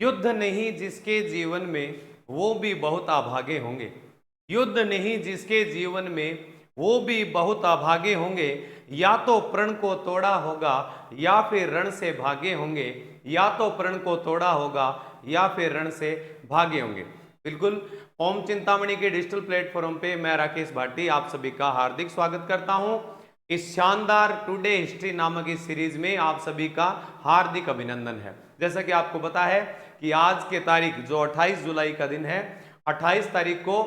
युद्ध नहीं जिसके जीवन में वो भी बहुत अभागे होंगे। युद्ध नहीं जिसके जीवन में वो भी बहुत अभागे होंगे। या तो प्रण को तोड़ा होगा या फिर रण से भागे होंगे। या तो प्रण को तोड़ा होगा या फिर रण से भागे होंगे। बिल्कुल। ओम चिंतामणि के डिजिटल प्लेटफॉर्म पे मैं राकेश भाटी आप सभी का हार्दिक स्वागत करता हूं। इस शानदार टुडे हिस्ट्री नामक इस सीरीज में आप सभी का हार्दिक अभिनंदन है। जैसा कि आपको पता है कि आज के तारीख जो 28 जुलाई का दिन है, 28 तारीख को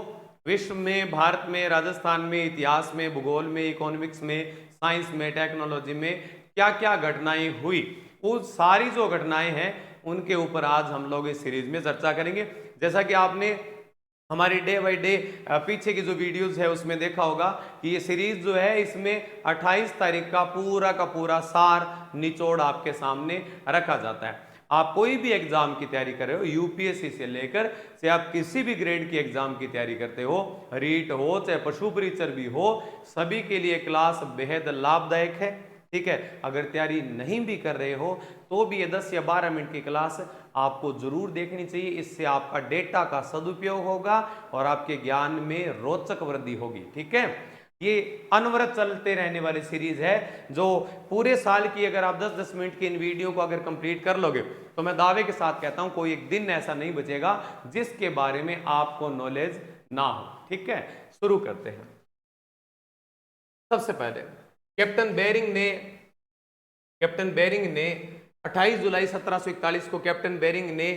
विश्व में, भारत में, राजस्थान में, इतिहास में, भूगोल में, इकोनॉमिक्स में, साइंस में, टेक्नोलॉजी में क्या क्या घटनाएं हुई, वो सारी जो घटनाएं हैं उनके ऊपर आज हम लोग इस सीरीज में चर्चा करेंगे। जैसा कि आपने हमारी डे बाय डे पीछे की जो वीडियोस है उसमें देखा होगा कि ये सीरीज जो है इसमें 28 तारीख का पूरा सार निचोड़ आपके सामने रखा जाता है। आप कोई भी एग्जाम की तैयारी कर रहे हो, यूपीएससी से लेकर से आप किसी भी ग्रेड की एग्जाम की तैयारी करते हो, रीट हो चाहे पशु परिचर भी हो, सभी के लिए क्लास बेहद लाभदायक है। ठीक है, अगर तैयारी नहीं भी कर रहे हो तो भी ये 10 या 12 मिनट की क्लास आपको जरूर देखनी चाहिए। इससे आपका डेटा का सदुपयोग होगा और आपके ज्ञान में रोचक वृद्धि होगी। ठीक है, ये अनवरत चलते रहने वाली सीरीज है जो पूरे साल की अगर आप 10-10 मिनट की इन वीडियो को अगर कंप्लीट कर लोगे तो मैं दावे के साथ कहता हूं कोई एक दिन ऐसा नहीं बचेगा जिसके बारे में आपको नॉलेज ना हो। ठीक है, शुरू करते हैं। सबसे पहले कैप्टन बेरिंग ने 28 जुलाई 1741 को कैप्टन बेरिंग ने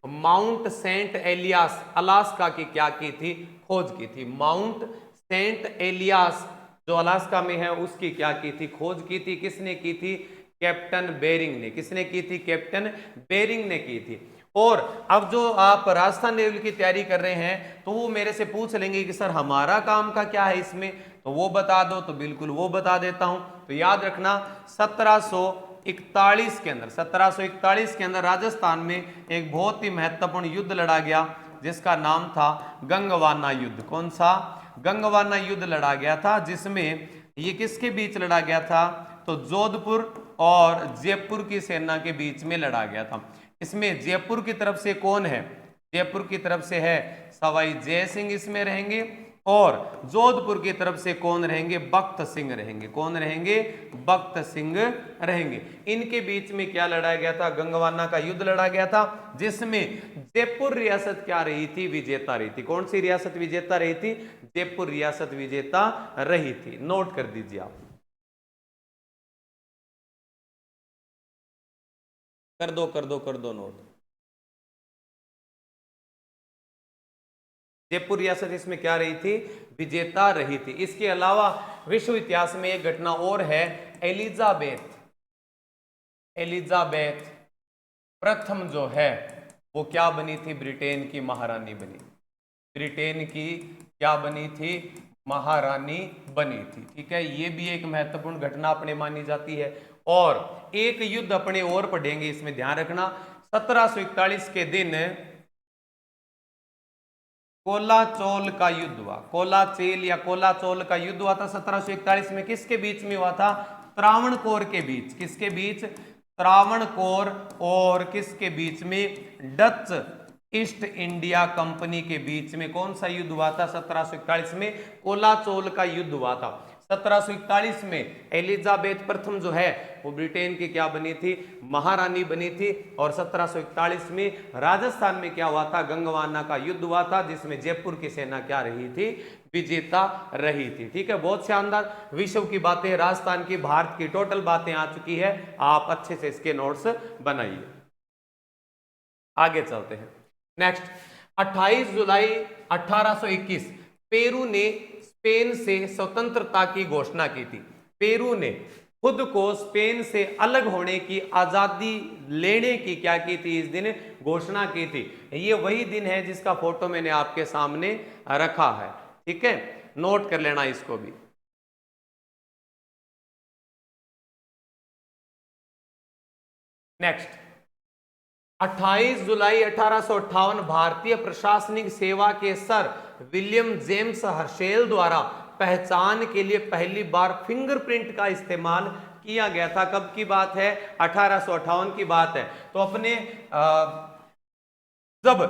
माउंट सेंट एलियास अलास्का की क्या की थी, खोज की थी। माउंट सेंट एलियास जो अलास्का में है उसकी क्या की थी, खोज की थी। किसने की थी? कैप्टन बेरिंग ने। किसने की थी? कैप्टन बेरिंग ने की थी। और अब जो आप राजस्थान लेवल की तैयारी कर रहे हैं तो वो मेरे से पूछ लेंगे कि सर हमारा काम का क्या है इसमें, तो वो बता दो। तो बिल्कुल वो बता देता हूं। तो याद रखना 1741 के अंदर राजस्थान में एक बहुत ही महत्वपूर्ण युद्ध लड़ा गया जिसका नाम था गंगवाना युद्ध। कौन सा? गंगवाना युद्ध लड़ा गया था, जिसमें ये किसके बीच लड़ा गया था? तो जोधपुर और जयपुर की सेना के बीच में लड़ा गया था। इसमें जयपुर की तरफ से कौन है? जयपुर की तरफ से है सवाई जय सिंह इसमें रहेंगे, और जोधपुर की तरफ से कौन रहेंगे? बख्त सिंह रहेंगे। कौन रहेंगे? बख्त सिंह रहेंगे। इनके बीच में क्या लड़ा गया था? गंगवाना का युद्ध लड़ा गया था, जिसमें जयपुर रियासत क्या रही थी? विजेता रही थी। कौन सी रियासत विजेता रही थी? जयपुर रियासत विजेता रही थी। नोट कर दीजिए आप। कर दो नोट। जयपुर रियासत इसमें क्या रही थी? विजेता रही थी। इसके अलावा विश्व इतिहास में एक घटना और है, एलिजाबेथ प्रथम जो है वो क्या बनी थी? ब्रिटेन की महारानी बनी। ब्रिटेन की क्या बनी थी? महारानी बनी थी। ठीक है, ये भी एक महत्वपूर्ण घटना अपने मानी जाती है। और एक युद्ध अपने और पढ़ेंगे, इसमें ध्यान रखना। 1741 के दिन कोलाचोल का युद्ध हुआ। कोलाचेल या कोलाचोल का युद्ध हुआ था 1741 में। किसके बीच में हुआ था? त्रावणकोर के बीच। किसके बीच? त्रावणकोर और किसके बीच में? डच ईस्ट इंडिया कंपनी के बीच में। कौन सा युद्ध हुआ था 1741 में? कोलाचोल का युद्ध हुआ था। 1741 में एलिजाबेथ प्रथम जो है वो ब्रिटेन की क्या बनी थी? महारानी बनी थी। और 1741 में राजस्थान में क्या हुआ था? गंगवाना का युद्ध हुआ था, जिसमें जयपुर की सेना क्या रही थी? विजेता रही थी। ठीक है, बहुत शानदार। विश्व की बातें, राजस्थान की, भारत की टोटल बातें आ चुकी है। आप अच्छे से इसके नोट्स बनाइए। आगे चलते हैं। नेक्स्ट, 28 जुलाई 1821 पेरू ने स्पेन से स्वतंत्रता की घोषणा की थी। पेरू ने खुद को स्पेन से अलग होने की, आजादी लेने की क्या की थी? इस दिन घोषणा की थी। ये वही दिन है जिसका फोटो मैंने आपके सामने रखा है। ठीक है, नोट कर लेना इसको भी। नेक्स्ट, 28 जुलाई 1858 भारतीय प्रशासनिक सेवा के सर विलियम जेम्स हर्शेल द्वारा पहचान के लिए पहली बार फिंगरप्रिंट का इस्तेमाल किया गया था। कब की बात है? 1858 की बात है। तो अपने जब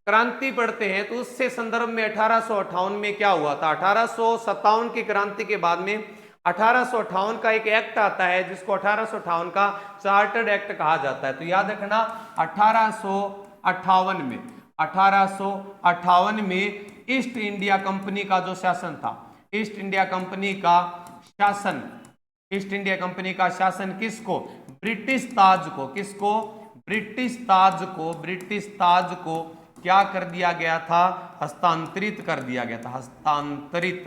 क्रांति पढ़ते हैं तो उससे संदर्भ में 1858 में क्या हुआ था, 1857 की क्रांति के बाद में 1858 का एक एक्ट आता है जिसको 1858 का चार्टर्ड एक्ट कहा जाता है। तो याद रखना 1858 में ईस्ट इंडिया कंपनी का जो शासन था, ईस्ट इंडिया कंपनी का शासन, ईस्ट इंडिया कंपनी का शासन किसको, ब्रिटिश ताज को, किसको, ब्रिटिश ताज को क्या कर दिया गया था, हस्तांतरित कर दिया गया था, हस्तांतरित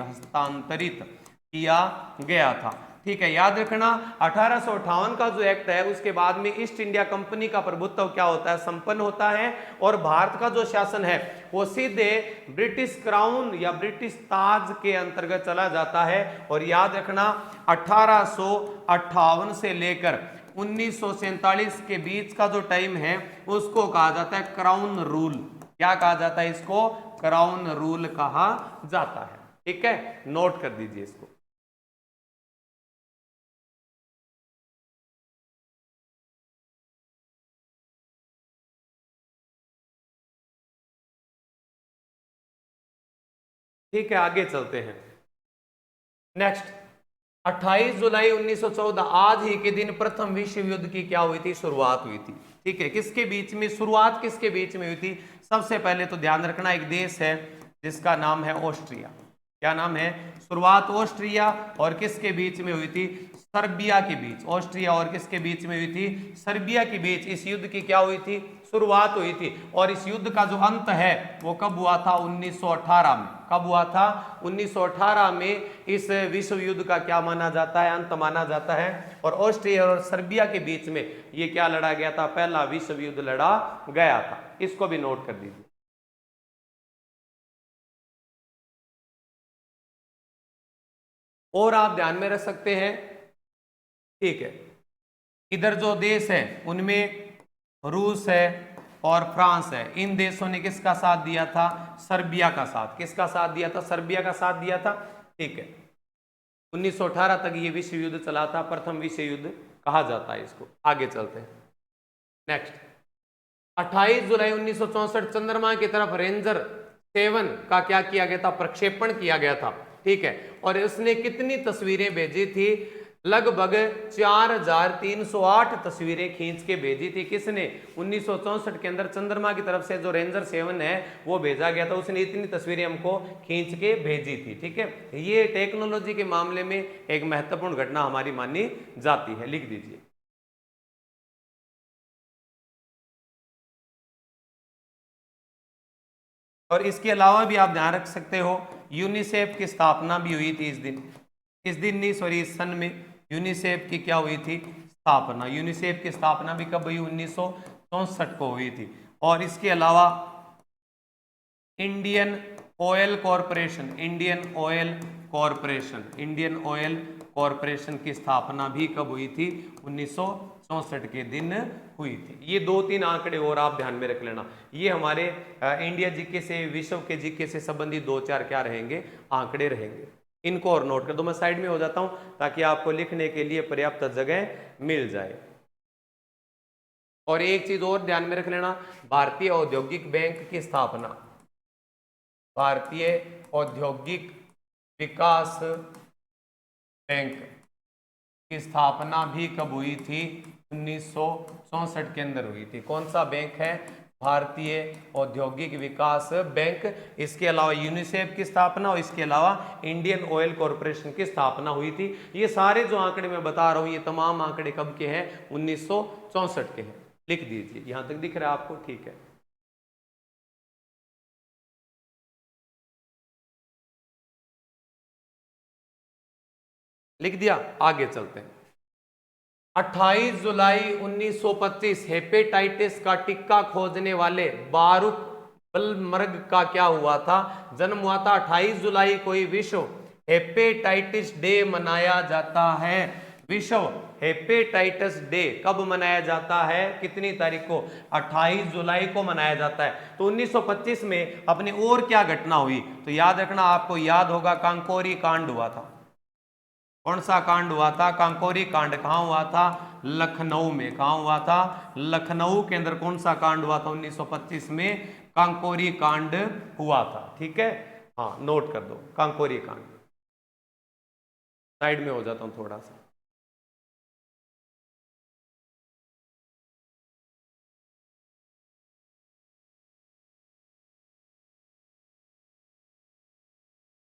किया गया था। ठीक है, याद रखना 1858 का जो एक्ट है उसके बाद में ईस्ट इंडिया कंपनी का प्रभुत्व क्या होता है, संपन्न होता है, और भारत का जो शासन है वो सीधे ब्रिटिश क्राउन या ब्रिटिश ताज के अंतर्गत चला जाता है। और याद रखना 1858 से लेकर 1947 के बीच का जो टाइम है उसको कहा जाता है क्राउन रूल। क्या कहा जाता है इसको, क्राउन रूल कहा जाता है। ठीक है, नोट कर दीजिए इसको। ठीक है, आगे चलते हैं। नेक्स्ट 28 जुलाई 1914, आज ही के दिन प्रथम विश्व युद्ध की क्या हुई थी, शुरुआत हुई थी। ठीक है, किसके बीच में शुरुआत, किसके बीच में हुई थी, सबसे पहले तो ध्यान रखना एक देश है जिसका नाम है ऑस्ट्रिया। क्या नाम है, शुरुआत ऑस्ट्रिया और किसके बीच में हुई थी, सर्बिया के बीच। ऑस्ट्रिया और किसके बीच में हुई थी, सर्बिया के बीच इस युद्ध की क्या हुई थी, शुरुआत हुई थी। और इस युद्ध का जो अंत है वो कब हुआ था, 1918 में। कब हुआ था, 1918 में इस विश्व युद्ध का क्या माना जाता है, अंत माना जाता है। और ऑस्ट्रिया और सर्बिया के बीच में ये क्या लड़ा गया था, पहला विश्व युद्ध लड़ा गया था। इसको भी नोट कर दीजिए। और आप ध्यान में रख सकते हैं, ठीक है, इधर जो देश है उनमें रूस है और फ्रांस है। इन देशों ने किसका साथ दिया था, सर्बिया का साथ। किसका साथ दिया था, सर्बिया का साथ दिया था। ठीक है, 1918 तक ये विश्व युद्ध चला था, प्रथम विश्व युद्ध कहा जाता है इसको। आगे चलते हैं। नेक्स्ट 28 जुलाई 1964 चंद्रमा की तरफ रेंजर 7 का क्या किया गया था, प्रक्षेपण किया गया था। ठीक है, और उसने कितनी तस्वीरें भेजी थी, लगभग 4308 तस्वीरें खींच के भेजी थी। किसने, 1964 के अंदर चंद्रमा की तरफ से जो रेंजर 7 है वो भेजा गया था, उसने इतनी तस्वीरें हमको खींच के भेजी थी। ठीक है, ये टेक्नोलॉजी के मामले में एक महत्वपूर्ण घटना हमारी मानी जाती है, लिख दीजिए। और इसके अलावा भी आप ध्यान रख सकते हो, यूनिसेफ की स्थापना भी हुई थी इस दिन नहीं, सॉरी, इस सन में यूनिसेफ की क्या हुई थी, स्थापना। यूनिसेफ की स्थापना भी कब हुई, 1964 को हुई थी। और इसके अलावा Indian oil corporation, Indian oil corporation की स्थापना भी कब हुई थी, 1964 के दिन हुई थी। ये 2-3 आंकड़े और आप ध्यान में रख लेना। ये हमारे इंडिया जीके से, विश्व के जीके से संबंधित 2-4 क्या रहेंगे, आंकड़े रहेंगे। इनको और नोट कर दो। मैं साइड में हो जाता हूं ताकि आपको लिखने के लिए पर्याप्त जगह मिल जाए। और एक चीज और ध्यान में रख लेना, भारतीय औद्योगिक बैंक की स्थापना, भारतीय औद्योगिक विकास बैंक की स्थापना भी कब हुई थी, 1964 के अंदर हुई थी। कौन सा बैंक है, भारतीय औद्योगिक विकास बैंक। इसके अलावा यूनिसेफ की स्थापना और इसके अलावा इंडियन ऑयल कॉरपोरेशन की स्थापना हुई थी। ये सारे जो आंकड़े मैं बता रहा हूं ये तमाम आंकड़े कब के हैं, 1964 के हैं। लिख दीजिए, यहां तक दिख रहा है आपको, ठीक है। लिख दिया, आगे चलते हैं। 28 जुलाई 1925 हेपेटाइटिस का टीका खोजने वाले बारूक बलमर्ग का क्या हुआ था, जन्म हुआ था। 28 जुलाई को ही विश्व हेपेटाइटिस डे मनाया जाता है। विश्व हेपेटाइटिस डे कब मनाया जाता है, कितनी तारीख को, 28 जुलाई को मनाया जाता है। तो 1925 में अपने और क्या घटना हुई, तो याद रखना, आपको याद होगा कांकोरी कांड हुआ था। कौन सा कांड हुआ था? कांकोरी कांड। कहां हुआ था? लखनऊ में। कहां हुआ था? लखनऊ के अंदर कौन सा कांड हुआ था? 1925 में कांकोरी कांड हुआ था। ठीक है, हाँ नोट कर दो, कांकोरी कांड। साइड में हो जाता हूं थोड़ा सा।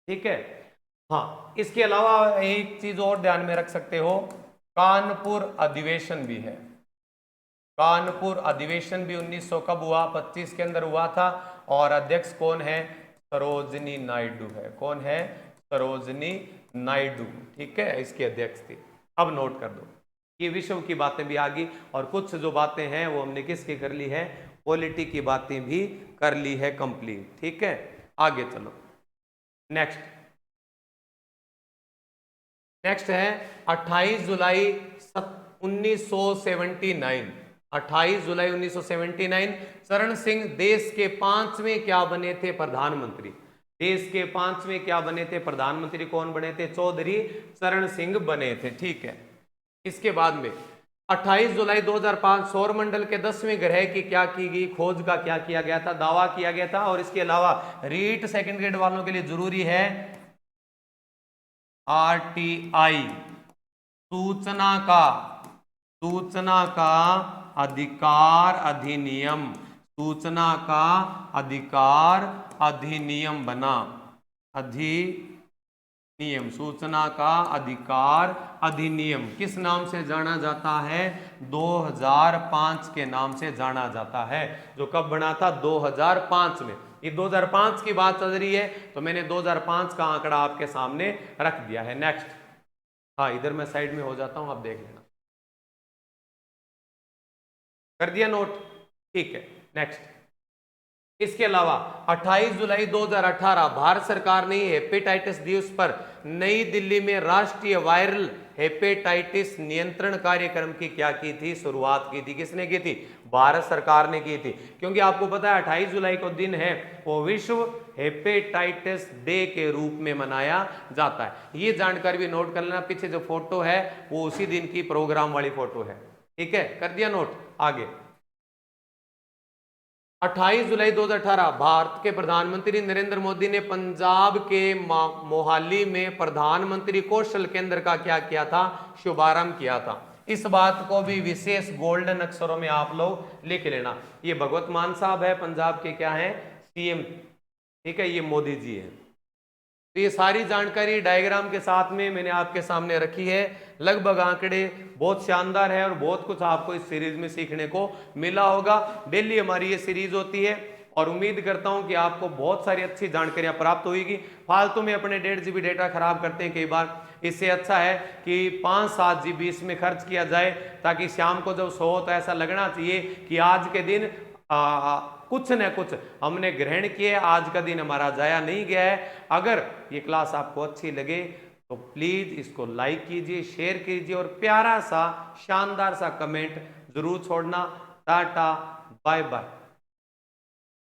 ठीक है, हाँ इसके अलावा एक चीज और ध्यान में रख सकते हो, कानपुर अधिवेशन भी है। कानपुर अधिवेशन भी 1900 कब हुआ? 25 के अंदर हुआ था। और अध्यक्ष कौन है? सरोजनी नायडू है। कौन है? सरोजनी नायडू। ठीक है, इसके अध्यक्ष थे। अब नोट कर दो, ये विश्व की बातें भी आ गई और कुछ जो बातें हैं वो हमने किसकी कर ली है? पॉलिटी की बातें भी कर ली है कंप्लीट। ठीक है, आगे चलो। नेक्स्ट नेक्स्ट है 28 जुलाई 1979। 28 जुलाई 1979 चरण सिंह देश के 5वें क्या बने थे? प्रधानमंत्री। देश के 5वें क्या बने थे? प्रधानमंत्री। कौन बने थे? चौधरी चरण सिंह बने थे। ठीक है, इसके बाद में 28 जुलाई 2005 सौरमंडल के 10वें ग्रह की क्या की गई? खोज का क्या किया गया था? दावा किया गया था। और इसके अलावा रीट सेकंड ग्रेड वालों के लिए जरूरी है आरटीआई, सूचना का अधिकार अधिनियम। सूचना का अधिकार अधिनियम बना। अधिनियम, सूचना का अधिकार अधिनियम किस नाम से जाना जाता है? 2005 के नाम से जाना जाता है। जो कब बना था? 2005 में। ये 2005 की बात चल रही है तो मैंने 2005 का आंकड़ा आपके सामने रख दिया है। नेक्स्ट, हाँ इधर मैं साइड में हो जाता हूं, आप देख लेना। कर दिया नोट? ठीक है, नेक्स्ट। इसके अलावा 28 जुलाई 2018 भारत सरकार ने हेपेटाइटिस दिवस पर नई दिल्ली में राष्ट्रीय वायरल हेपेटाइटिस नियंत्रण कार्यक्रम की क्या की थी? शुरुआत की थी। किसने की थी? भारत सरकार ने की थी। क्योंकि आपको पता है 28 जुलाई को दिन है वो विश्व हेपेटाइटिस डे के रूप में मनाया जाता है। ये जानकारी भी नोट कर लेना। पीछे जो फोटो है वो उसी दिन की प्रोग्राम वाली फोटो है। ठीक है, कर दिया नोट? आगे 28 जुलाई 2018 भारत के प्रधानमंत्री नरेंद्र मोदी ने पंजाब के मोहाली में प्रधानमंत्री कौशल केंद्र का क्या किया था? शुभारंभ किया था। इस बात को भी विशेष गोल्डन अक्षरों में आप लोग लिख लेना। ये भगवत मान साहब है, पंजाब के क्या है? सीएम। ठीक है, ये मोदी जी है। तो ये सारी जानकारी डायग्राम के साथ में मैंने आपके सामने रखी है। लगभग आंकड़े बहुत शानदार है और बहुत कुछ आपको इस सीरीज में सीखने को मिला होगा। डेली हमारी ये सीरीज होती है और उम्मीद करता हूं कि आपको बहुत सारी अच्छी जानकारियां प्राप्त होगी। फालतू में अपने 1.5 GB डेटा खराब करते हैं कई बार। इससे अच्छा है कि 5-7 GB इसमें खर्च किया जाए, ताकि शाम को जब सो तो ऐसा लगना चाहिए कि आज के दिन कुछ न कुछ हमने ग्रहण किए, आज का दिन हमारा जाया नहीं गया है। अगर ये क्लास आपको अच्छी लगे तो प्लीज इसको लाइक कीजिए, शेयर कीजिए और प्यारा सा शानदार सा कमेंट जरूर छोड़ना। Tata, bye bye.